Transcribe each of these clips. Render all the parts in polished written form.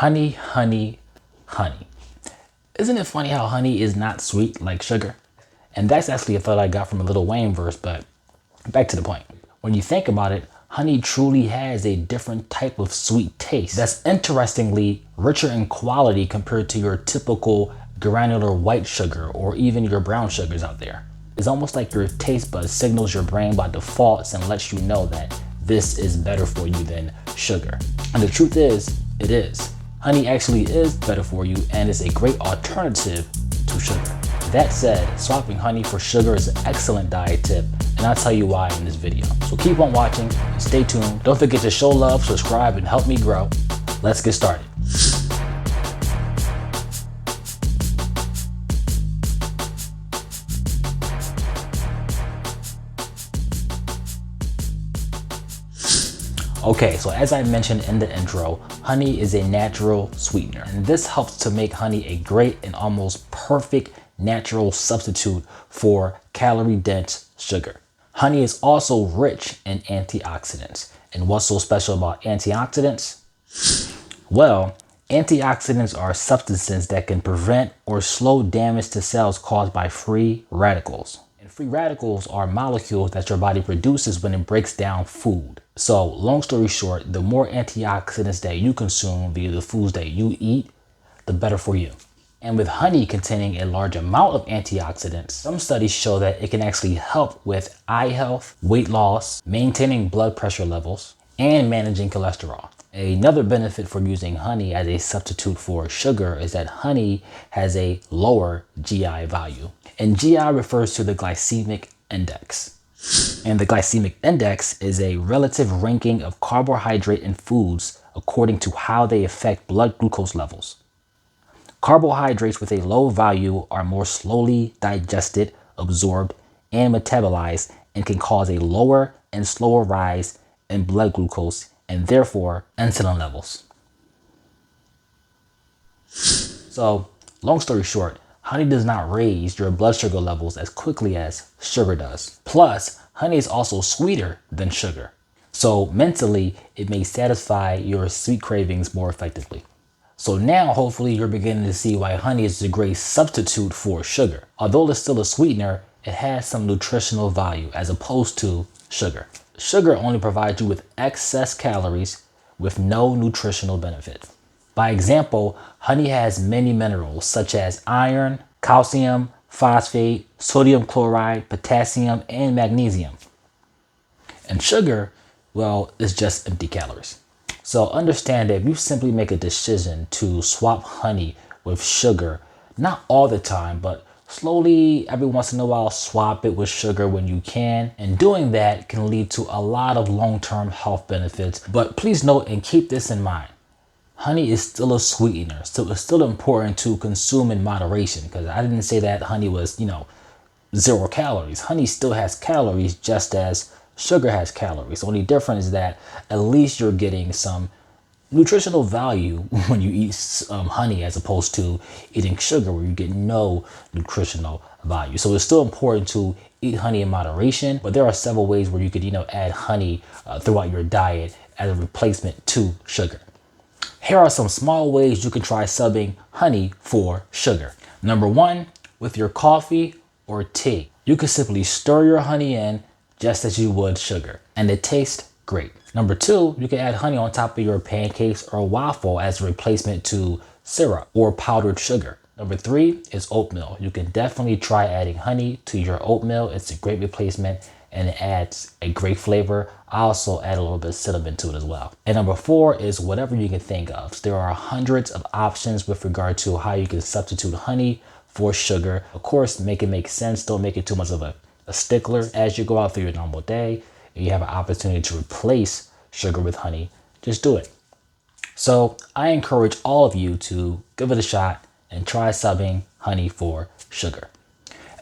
Honey, honey, honey. Isn't it funny how honey is not sweet like sugar? And that's actually a thought I got from a Lil Wayne verse, but back to the point. When you think about it, honey truly has a different type of sweet taste that's interestingly richer in quality compared to your typical granular white sugar or even your brown sugars out there. It's almost like your taste bud signals your brain by default and lets you know that this is better for you than sugar. And the truth is, it is. Honey actually is better for you and is a great alternative to sugar. That said, swapping honey for sugar is an excellent diet tip, and I'll tell you why in this video. So keep on watching and stay tuned. Don't forget to show love, subscribe, and help me grow. Let's get started. Okay, so as I mentioned in the intro, honey is a natural sweetener, and this helps to make honey a great and almost perfect natural substitute for calorie-dense sugar. Honey is also rich in antioxidants. And what's so special about antioxidants? Well, antioxidants are substances that can prevent or slow damage to cells caused by free radicals. And free radicals are molecules that your body produces when it breaks down food. So long story short, the more antioxidants that you consume via the foods that you eat, the better for you. And with honey containing a large amount of antioxidants, some studies show that it can actually help with eye health, weight loss, maintaining blood pressure levels, and managing cholesterol. Another benefit for using honey as a substitute for sugar is that honey has a lower GI value. And GI refers to the glycemic index. And the glycemic index is a relative ranking of carbohydrate in foods according to how they affect blood glucose levels. Carbohydrates with a low value are more slowly digested, absorbed, and metabolized and can cause a lower and slower rise in blood glucose and therefore insulin levels. So, long story short, honey does not raise your blood sugar levels as quickly as sugar does. Plus, honey is also sweeter than sugar. So mentally, it may satisfy your sweet cravings more effectively. So now, hopefully, you're beginning to see why honey is a great substitute for sugar. Although it's still a sweetener, it has some nutritional value as opposed to sugar. Sugar only provides you with excess calories with no nutritional benefit. By example, honey has many minerals such as iron, calcium, phosphate, sodium chloride, potassium, and magnesium. And sugar, well, is just empty calories. So understand that if you simply make a decision to swap honey with sugar, not all the time, but slowly every once in a while, swap it with sugar when you can. And doing that can lead to a lot of long-term health benefits. But please note and keep this in mind. Honey is still a sweetener, so it's still important to consume in moderation, because I didn't say that honey was, 0 calories. Honey still has calories just as sugar has calories. The only difference is that at least you're getting some nutritional value when you eat honey as opposed to eating sugar where you get no nutritional value. So it's still important to eat honey in moderation, but there are several ways where you could, add honey throughout your diet as a replacement to sugar. Here are some small ways you can try subbing honey for sugar. Number 1, with your coffee or tea. You can simply stir your honey in just as you would sugar, and it tastes great. Number 2, you can add honey on top of your pancakes or waffle as a replacement to syrup or powdered sugar. Number 3 is oatmeal. You can definitely try adding honey to your oatmeal. It's a great replacement and it adds a great flavor. I also add a little bit of cinnamon to it as well. And number 4 is whatever you can think of. There are hundreds of options with regard to how you can substitute honey for sugar. Of course, make it make sense. Don't make it too much of a stickler. As you go out through your normal day and you have an opportunity to replace sugar with honey, just do it. So I encourage all of you to give it a shot and try subbing honey for sugar.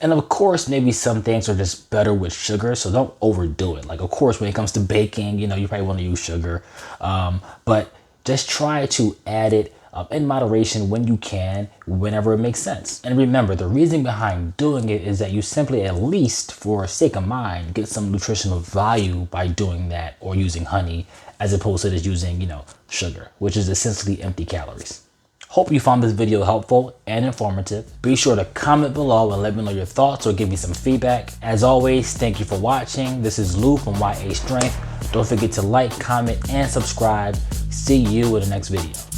And of course, maybe some things are just better with sugar, so don't overdo it. Like, of course, when it comes to baking, you probably want to use sugar, but just try to add it in moderation when you can, whenever it makes sense. And remember, the reason behind doing it is that you simply, at least for sake of mind, get some nutritional value by doing that or using honey, as opposed to just using, sugar, which is essentially empty calories. Hope you found this video helpful and informative. Be sure to comment below and let me know your thoughts or give me some feedback. As always, thank you for watching. This is Lou from YA Strength. Don't forget to like, comment, and subscribe. See you in the next video.